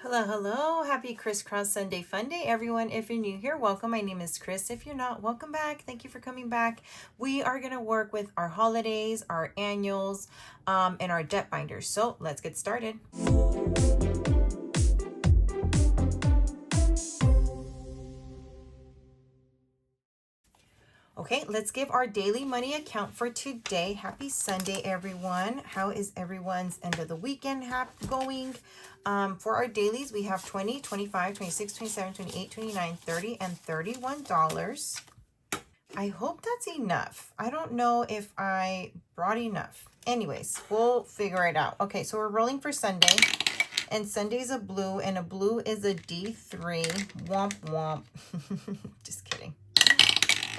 Hello, hello. Happy Cris Cross Sunday Funday, everyone. If you're new here, welcome. My name is Cris. If you're not, welcome back. Thank you for coming back. We are going to work with our holidays, our annuals, and our debt binders. So let's get started. Okay, let's give our daily money account for today. Happy Sunday, everyone. How is everyone's end of the weekend going? For our dailies, we have 20, 25, 26, 27, 28, 29, 30, and $31. I hope that's enough. I don't know if I brought enough. Anyways, we'll figure it out. Okay, so we're rolling for Sunday. And Sunday's a blue, and a blue is a D3. Womp womp. Just kidding.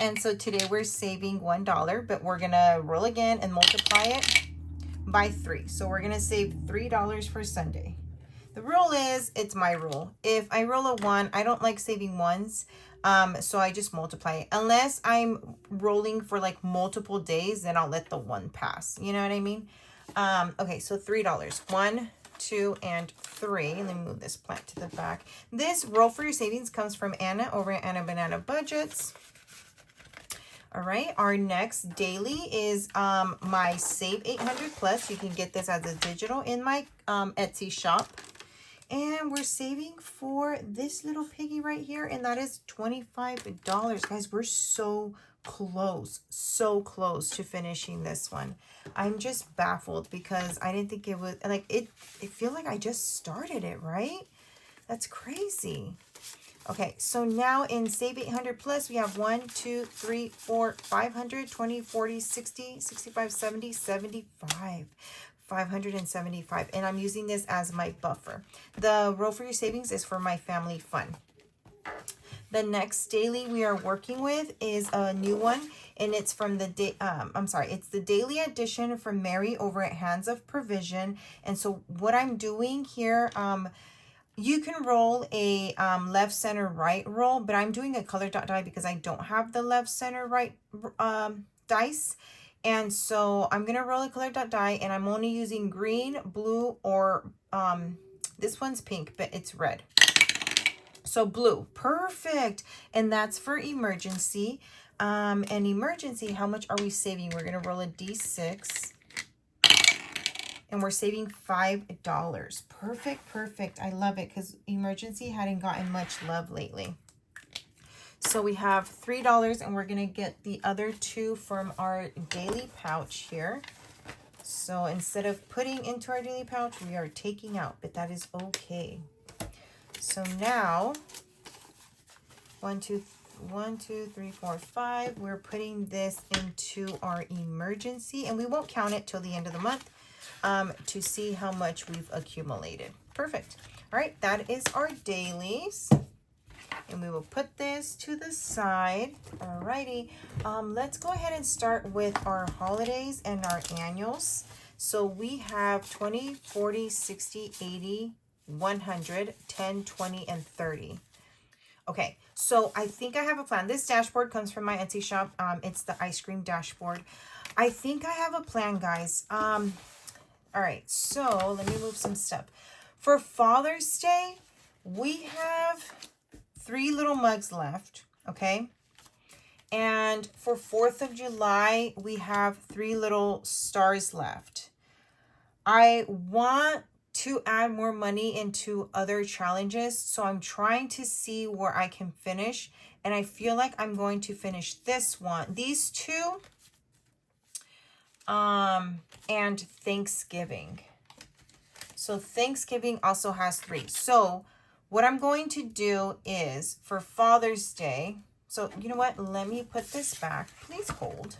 And so today we're saving $1, but we're gonna roll again and multiply it by 3. So we're gonna save $3 for Sunday. The rule is, it's my rule. If I roll a 1, I don't like saving ones. So I just multiply it. Unless I'm rolling for like multiple days, then I'll let the 1 pass. You know what I mean? Okay, so $3. 1, 2, and 3. Let me move this plant to the back. This roll for your savings comes from Anna over at Anna Banana Budgets. All right, our next daily is my Save 800 Plus. You can get this as a digital in my Etsy shop. And we're saving for this little piggy right here, and that is $25. Guys, we're so close to finishing this one. I'm just baffled because I didn't think it was, like, it feel like I just started it, right? That's crazy. Okay, so now in Save 800 Plus, we have 1, 2, 3, 4, 500, 20, 40, 60, 65, 70, 75. 575, and I'm using this as my buffer. The roll for your savings is for my family fun. The next daily we are working with is a new one, and it's from the it's the daily edition from Mary over at Hands of Provision. And so what I'm doing here, you can roll a left, center, right roll, but I'm doing a color dot die because I don't have the left, center, right dice. And so I'm going to roll a color dot die, and I'm only using green, blue, or this one's pink, but it's red. So blue, perfect. And that's for emergency. And emergency, how much are we saving? We're going to roll a D6. And we're saving $5. Perfect. I love it because emergency hadn't gotten much love lately. So we have $3, and we're going to get the other 2 from our daily pouch here. So instead of putting into our daily pouch, we are taking out, but that is okay. So now, 1, 2, 3, 4, 5, we're putting this into our emergency, and we won't count it till the end of the month to see how much we've accumulated. Perfect. All right, that is our dailies. And we will put this to the side. Alrighty. Let's go ahead and start with our holidays and our annuals. So we have 20, 40, 60, 80, 100, 10, 20, and 30. Okay, so I think I have a plan. This dashboard comes from my Etsy shop. It's the ice cream dashboard. I think I have a plan, guys. All right, so let me move some stuff. For Father's Day, we have 3 little mugs left, okay? And for 4th of July, we have 3 little stars left. I want to add more money into other challenges, so I'm trying to see where I can finish, and I feel like I'm going to finish this one, these 2, and Thanksgiving. So Thanksgiving also has 3. So what I'm going to do is for Father's Day, so you know what? Let me put this back. Please hold.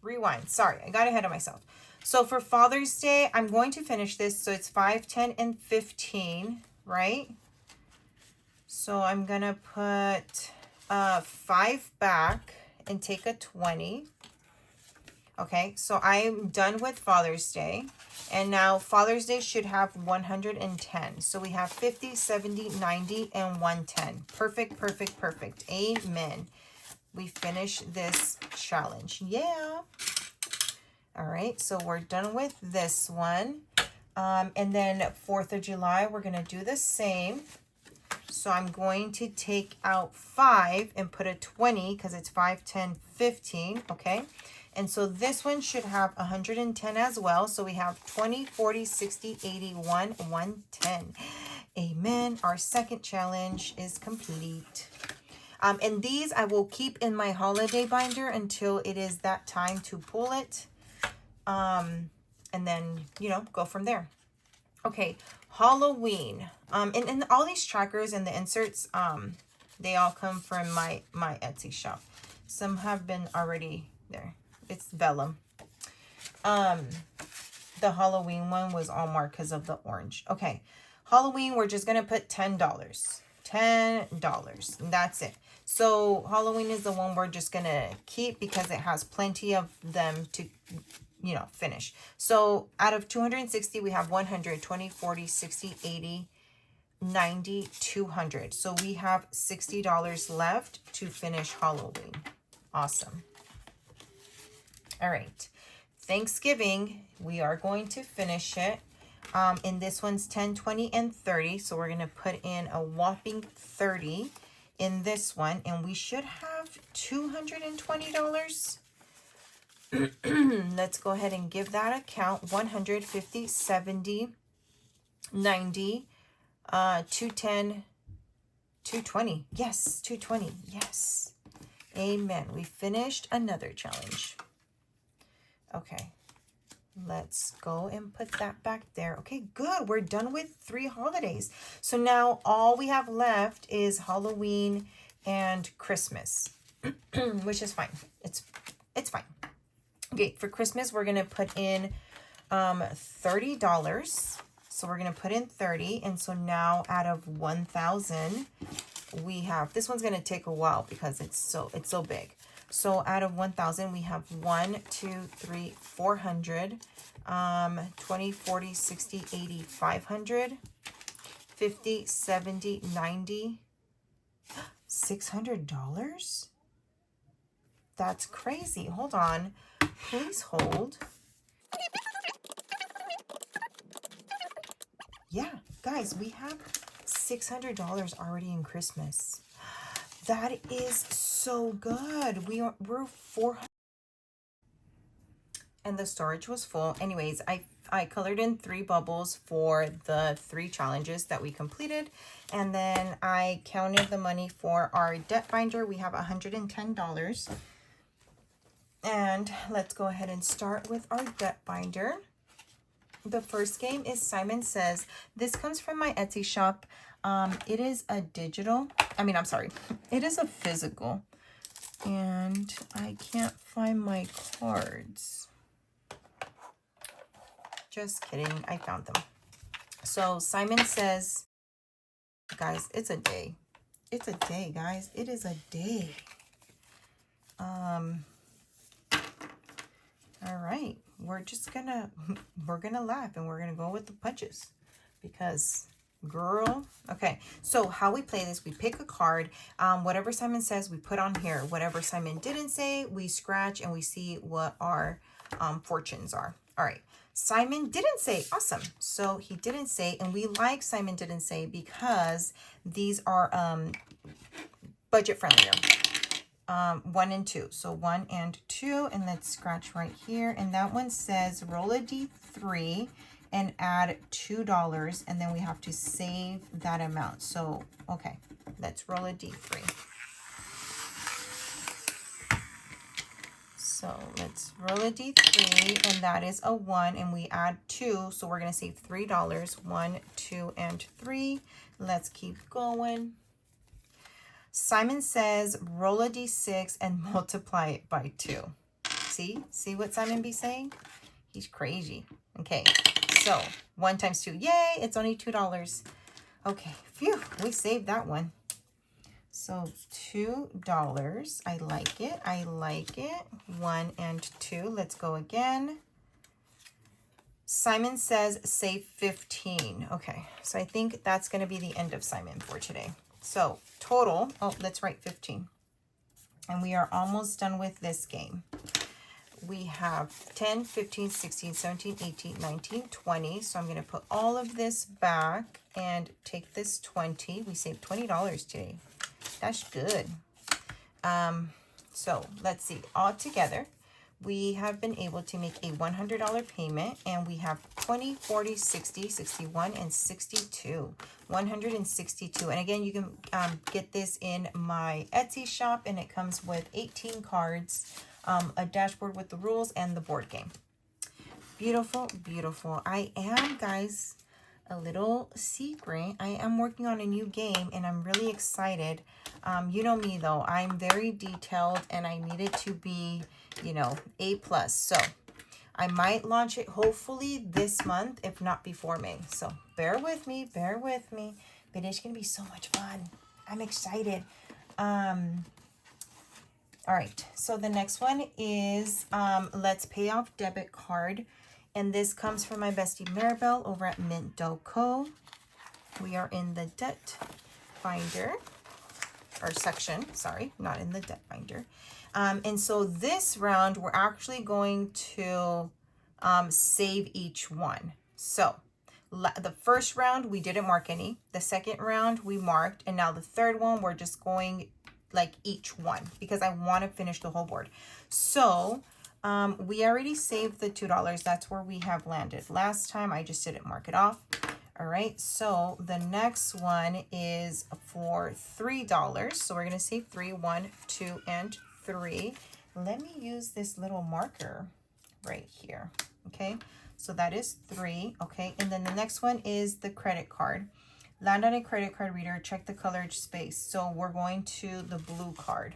Rewind. Sorry, I got ahead of myself. So for Father's Day, I'm going to finish this. So it's 5, 10, and 15, right? So I'm going to put 5 back and take a 20. Okay, so I'm done with Father's Day. And now Father's Day should have 110. So we have 50, 70, 90, and 110. Perfect. Amen. We finish this challenge. Yeah. All right, so we're done with this one. And then 4th of July, we're going to do the same. So I'm going to take out 5 and put a 20 because it's 5, 10, 15. Okay. And so this one should have 110 as well. So we have 20, 40, 60, 80, 110. Amen. Our second challenge is complete. And these I will keep in my holiday binder until it is that time to pull it. And then, you know, go from there. Okay, Halloween. And all these trackers and the inserts, they all come from my Etsy shop. Some have been already there. It's vellum. The Halloween one was all marked because of the orange. Okay, Halloween, we're just going to put $10. $10. And that's it. So Halloween is the one we're just going to keep because it has plenty of them to, you know, finish. So out of 260, we have 100, 20, 40, 60, 80, 90, 200. So we have $60 left to finish Halloween. Awesome. All right. Thanksgiving, we are going to finish it. And this one's 10, 20, and 30. So we're going to put in a whopping 30 in this one. And we should have $220. Let's go ahead and give that a count. 150, 70, 90, 210, 220. Yes, 220. Yes. Amen. We finished another challenge. Okay. Let's go and put that back there. Okay, good. We're done with 3 holidays. So now all we have left is Halloween and Christmas, which is fine. It's fine. Okay, for Christmas, we're going to put in $30. So we're going to put in 30. And so now out of 1,000, we have, this one's going to take a while because it's so big. So out of 1,000, we have 1, 2, 3, 400, 20, 40, 60, 80, 500, 50, 70, 90, $600? That's crazy. Hold on. Please hold. Yeah, guys, we have $600 already in Christmas. That is so good. We're 400. And the storage was full. Anyways, I colored in 3 bubbles for the 3 challenges that we completed. And then I counted the money for our debt binder. We have $110. And let's go ahead and start with our debt binder. The first game is Simon Says. This comes from my Etsy shop. It is a digital. It is a physical. And I can't find my cards. Just kidding. I found them. So Simon Says, guys, it's a day. It's a day, guys. It is a day. All right. We're gonna laugh and we're gonna go with the punches because girl. Okay, so how we play this, we pick a card. Whatever Simon says, we put on here. Whatever Simon didn't say, we scratch and we see what our fortunes are. All right. Simon didn't say. Awesome. So he didn't say, and we like Simon didn't say because these are budget friendlier. 1 and 2. So 1 and 2, and let's scratch right here. And that one says roll a D3 and add $2, and then we have to save that amount. So, okay, let's roll a D3. So let's roll a D3, and that is a 1, and we add 2, so we're going to save $3. 1, 2, and 3. Let's keep going. Simon Says roll a D6 and multiply it by 2. See what Simon be saying? He's crazy. Okay, so 1 times 2. Yay, it's only $2. Okay, phew, we saved that one. So $2. I like it. I like it. 1 and 2. Let's go again. Simon Says save 15. Okay, so I think that's going to be the end of Simon for today. So total, let's write 15. And we are almost done with this game. we have 10, 15, 16, 17, 18, 19, 20. So I'm going to put all of this back and take this 20. We saved $20 today. That's good. So let's see. All together, we have been able to make a $100 payment, and we have 20, 40, 60, 61, and 62. 162. And again, you can get this in my Etsy shop, and it comes with 18 cards, a dashboard with the rules, and the board game. Beautiful, beautiful. I am, guys, a little secret. I am working on a new game, and I'm really excited. You know me, though. I'm very detailed, and I need it to be, you know, A+. So I might launch it hopefully this month, if not before May. So bear with me, bear with me. But it's going to be so much fun. I'm excited. All right. So the next one is Let's Pay Off Debit Card. And this comes from my bestie Maribel over at Mint.co. We are in the debt finder, or section, sorry, not in the debt finder. And so this round, we're actually going to save each one. So the first round, we didn't mark any. The second round, we marked. And now the third one, we're just going like each one because I want to finish the whole board. So we already saved the $2. That's where we have landed. Last time, I just didn't mark it off. All right, so the next one is for $3. So we're going to save 3, 1, 2, and 3. Let me use this little marker right here. Okay, so that is 3. Okay, and then the next one is the credit card. Land on a credit card reader, check the color space. So we're going to the blue card.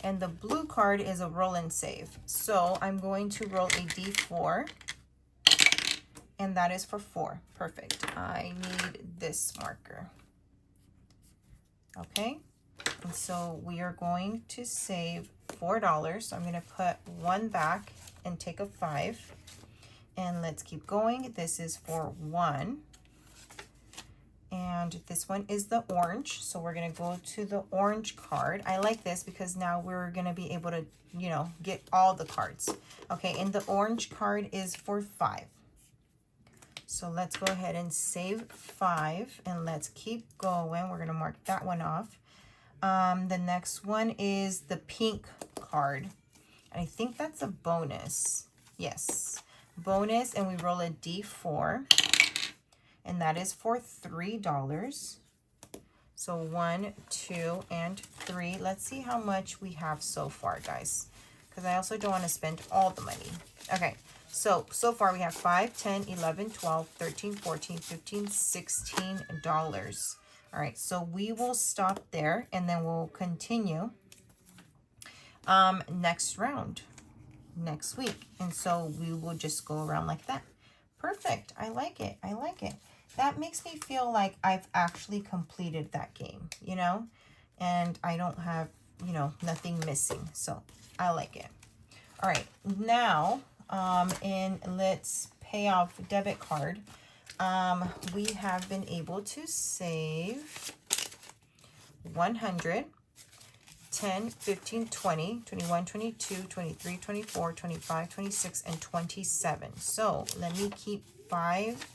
And the blue card is a roll and save. So I'm going to roll a D4. And that is for 4. Perfect. I need this marker. Okay. And so we are going to save $4. So I'm going to put 1 back and take a 5. And let's keep going. This is for 1. And this one is the orange. So we're going to go to the orange card. I like this because now we're going to be able to, you know, get all the cards. Okay. And the orange card is for 5. So let's go ahead and save 5 and let's keep going. We're going to mark that one off. The next one is the pink card. I think that's a bonus. Yes, bonus, and we roll a D4. And that is for $3. So 1, 2, and 3. Let's see how much we have so far, guys. Because I also don't want to spend all the money. Okay. So far we have 5, 10, 11, 12, 13, 14, 15, $16. All right, so we will stop there and then we'll continue next round, next week. And so we will just go around like that. Perfect. I like it. I like it. That makes me feel like I've actually completed that game, you know, and I don't have, you know, nothing missing. So I like it. All right, now, in Let's Pay Off Debit Card, we have been able to save 100, 10, 15, 20, 21, 22, 23, 24, 25, 26, and 27. So let me keep 5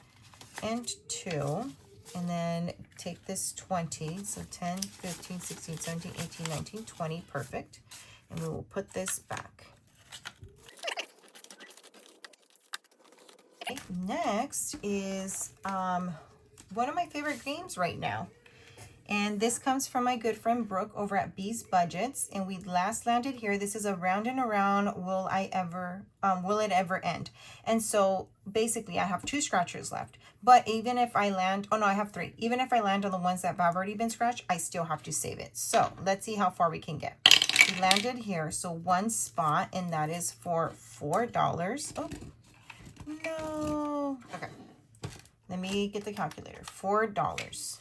and 2, and then take this 20. So 10, 15, 16, 17, 18, 19, 20. Perfect. And we will put this back. Okay, next is one of my favorite games right now. And this comes from my good friend Brooke over at Bee's Budgets. And we last landed here. This is a round and around. Will it ever end? And so basically I have 2 scratchers left. But even if I land, oh no, I have 3. Even if I land on the ones that have already been scratched, I still have to save it. So let's see how far we can get. We landed here. So 1 spot, and that is for $4. Oh, no. Okay. Let me get the calculator. $4.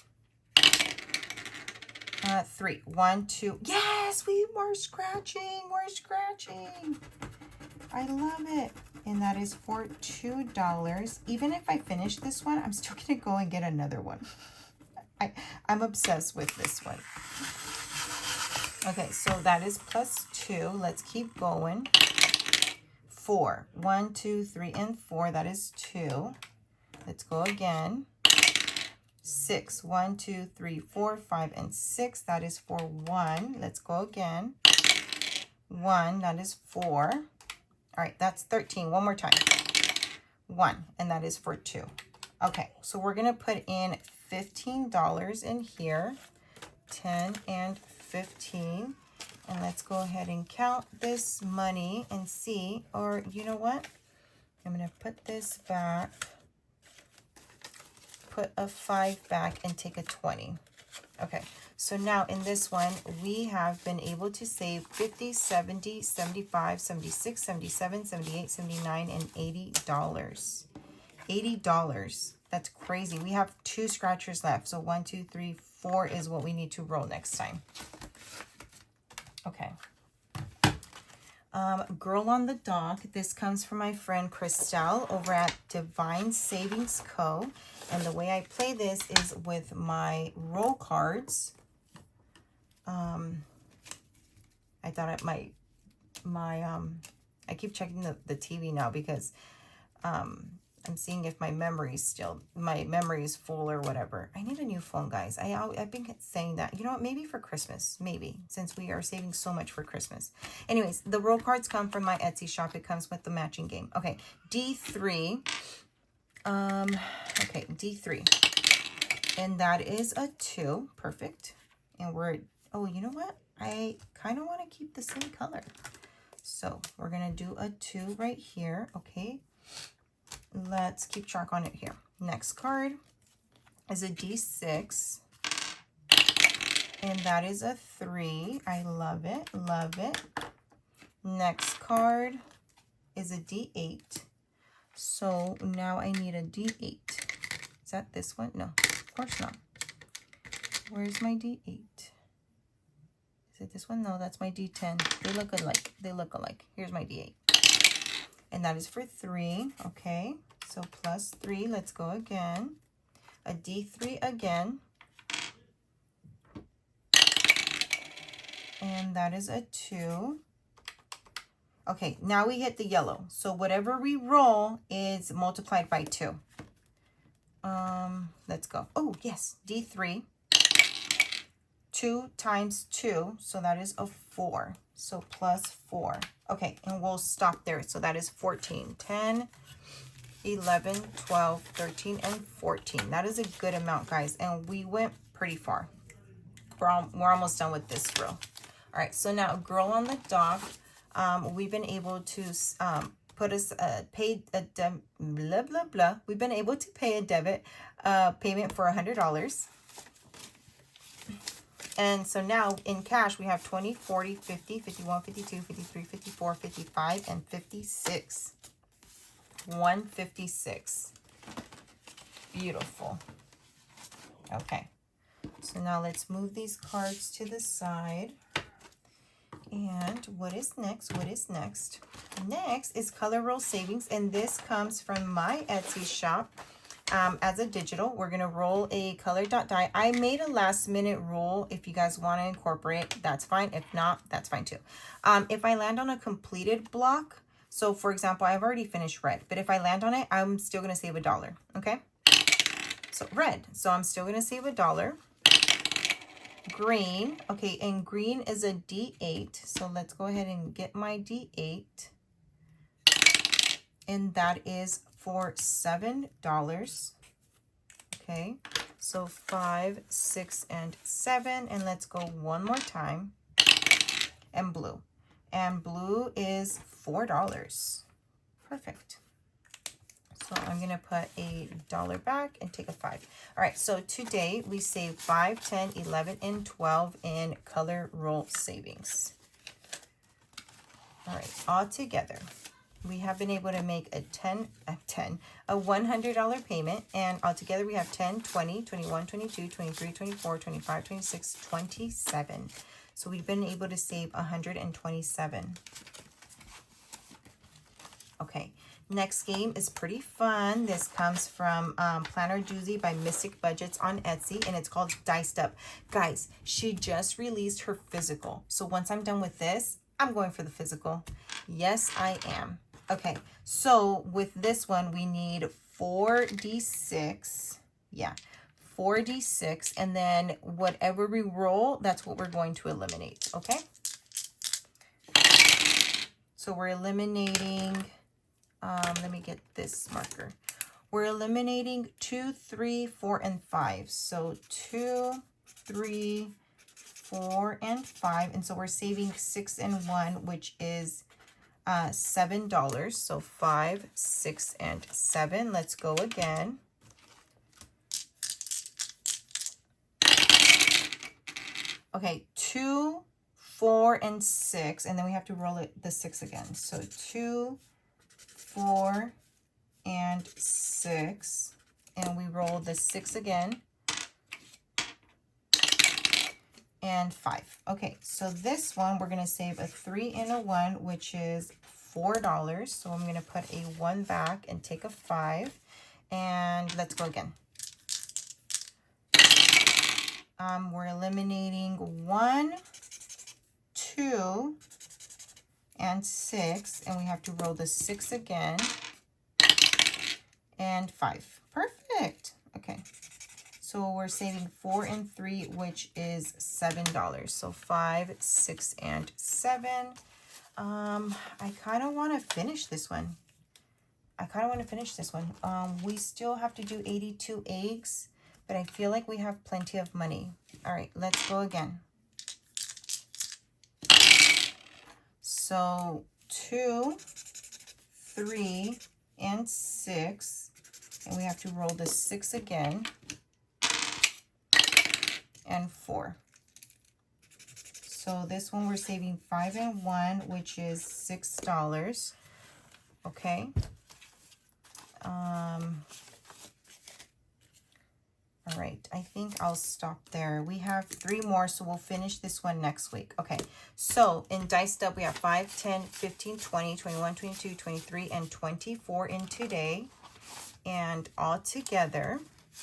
3, 1, 2. Yes, we were scratching. We're scratching. I love it. And that is for $2. Even if I finish this one, I'm still going to go and get another one. I'm obsessed with this one. Okay, so that is plus 2. Let's keep going. 4. 1, 2, 3, and 4. That is 2. Let's go again. 6. 1, 2, 3, 4, 5, and 6. That is for 1. Let's go again. 1. That is 4. All right, that's 13. One more time. 1. And that is for 2. Okay, so we're going to put in $15 in here. 10 and 15. And let's go ahead and count this money and see. Or you know what? I'm going to put this back. Put a 5 back and take a 20. Okay, so now in this one, we have been able to save 50, 70, 75, 76, 77, 78, 79, and $80. $80. That's crazy. We have 2 scratchers left. So 1, 2, 3, 4 is what we need to roll next time. Okay. Girl on the Dock. This comes from my friend Christelle over at Divine Savings Co. And the way I play this is with my roll cards. I thought it might, I keep checking the TV now because I'm seeing if my memory is full or whatever. I need a new phone, guys. I've been saying that. You know what? Maybe for Christmas. Maybe. Since we are saving so much for Christmas. Anyways, the roll cards come from my Etsy shop. It comes with the matching game. Okay. D3. Okay. D3. And that is a 2. Perfect. And we're... Oh, you know what? I kind of want to keep the same color. So we're going to do a 2 right here. Okay. Let's keep track on it here. Next card is a D6. And that is a 3. I love it. Love it. Next card is a D8. So now I need a D8. Is that this one? No, of course not. Where's my D8? Is it this one? No, that's my D10. They look alike. They look alike. Here's my D8. And that is for 3. Okay, so plus 3. Let's go again. A D3 again. And that is a 2. Okay, now we hit the yellow. So whatever we roll is multiplied by 2. Let's go. Oh, yes, D3. 2 times 2, so that is a 4. So plus 4. Okay, and we'll stop there. So that is 14. 10, 11, 12, 13, and 14. That is a good amount, guys. And we went pretty far. We're almost done with this row. All right, so now Girl on the Dock. We've been able to blah, blah, blah. We've been able to pay a debit payment for $100. And so now in cash, we have 20, 40, 50, 51, 52, 53, 54, 55, and 56. 156. Beautiful. Okay. So now let's move these cards to the side. And what is next? What is next? Next is Color Roll Savings. And this comes from my Etsy shop. As a digital, we're going to roll a color dot die. I made a last minute roll. If you guys want to incorporate, that's fine. If not, that's fine too. If I land on a completed block, so for example, I've already finished red, but if I land on it, I'm still going to save $1. Okay. So red. So I'm still going to save $1. Green. Okay. And green is a D8. So let's go ahead and get my D8. And that is for $7. Okay, so 5, 6, and 7, and let's go one more time. And blue is $4. Perfect. So I'm gonna put $1 back and take a 5. All right, so today we saved 5, 10, 11, and 12 in color roll savings. All right, all together we have been able to make a $100 payment, and altogether we have 10, 20, 21, 22, 23, 24, 25, 26, 27. So we've been able to save 127. Okay, Next game is pretty fun. This comes from Planner Doozy by Mystic Budgets on Etsy, and it's called Diced Up. Guys, she just released her physical. So once I'm done with this, I'm going for the physical. Yes, I am. Okay, so with this one, we need 4d6. Yeah, 4d6, and then whatever we roll, that's what we're going to eliminate, okay? So we're eliminating... let me get this marker. We're eliminating 2, 3, 4, and 5. So 2, 3, 4, and 5. And so we're saving 6 and 1, which is $7. So 5, 6, and 7. Let's go again. Okay, 2, 4, and 6. And then we have to roll the 6 again. So 2, 4, and 6, and we roll the 6 again, and 5. Okay, so this one we're going to save a 3 and a 1, which is $4. So I'm going to put a 1 back and take a 5, and let's go again. We're eliminating 1, 2, and 6, and we have to roll the 6 again, and 5. Perfect. Okay, so we're saving 4 and 3, which is $7. So 5, 6, and 7. I kind of want to finish this one. We still have to do 82 eggs, but I feel like we have plenty of money. All right, let's go again. So 2, 3, and 6, and we have to roll the 6 again, and 4. So this one we're saving 5 and 1, which is $6. Okay. All right, I think I'll stop there. We have 3 more, so we'll finish this one next week. Okay, so in Diced Up, we have 5, 10, 15, 20, 21, 22, 23, and 24 in today. And all together,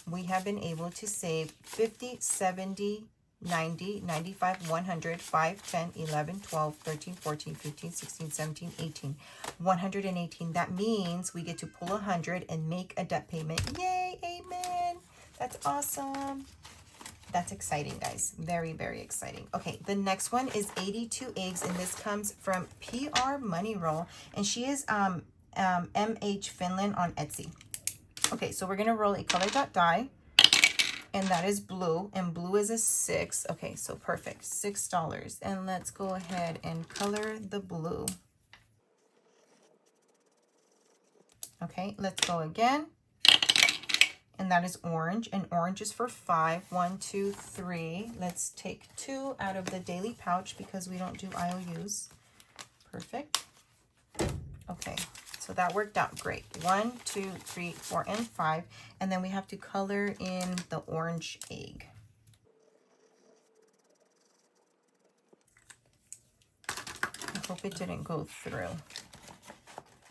we have been able to save 50, 70, 90, 95, 100, 5, 10, 11, 12, 13, 14, 15, 16, 17, 18, 118. That means we get to pull 100 and make a debt payment. Yay, amen. That's awesome. That's exciting, guys. Very, very exciting. Okay, the next one is 82 eggs, and this comes from PR Money Roll, and she is MH Finland on Etsy. Okay, so we're going to roll a color dot die, and that is blue, and blue is a 6. Okay, so perfect. $6. And let's go ahead and color the blue. Okay, let's go again. And that is orange, and orange is for 5. 1, 2, 3. Let's take 2 out of the daily pouch because we don't do IOUs. Perfect. Okay, so that worked out great. 1, 2, 3, 4, and 5. And then we have to color in the orange egg. I hope it didn't go through.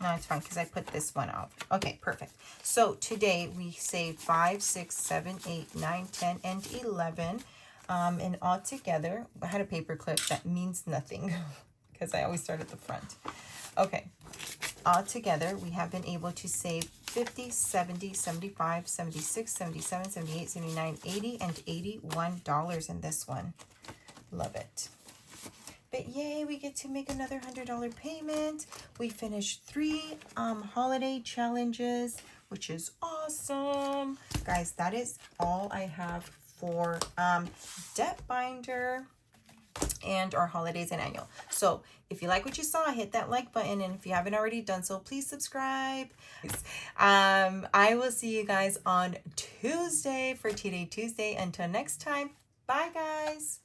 No, it's fine because I put this one out. Okay, perfect. So today we saved 5, 6, 7, 8, 9, 10, and 11. And all together, I had a paper clip that means nothing because I always start at the front. Okay, all together, we have been able to save 50, 70, 75, 76, 77, 78, 79, 80, and $81 in this one. Love it. But yay, we get to make another $100 payment. We finished 3 holiday challenges, which is awesome. Guys, that is all I have for Debt Binder and our holidays and annual. So if you like what you saw, hit that like button. And if you haven't already done so, please subscribe. I will see you guys on Tuesday for Tea Day Tuesday. Until next time, bye guys.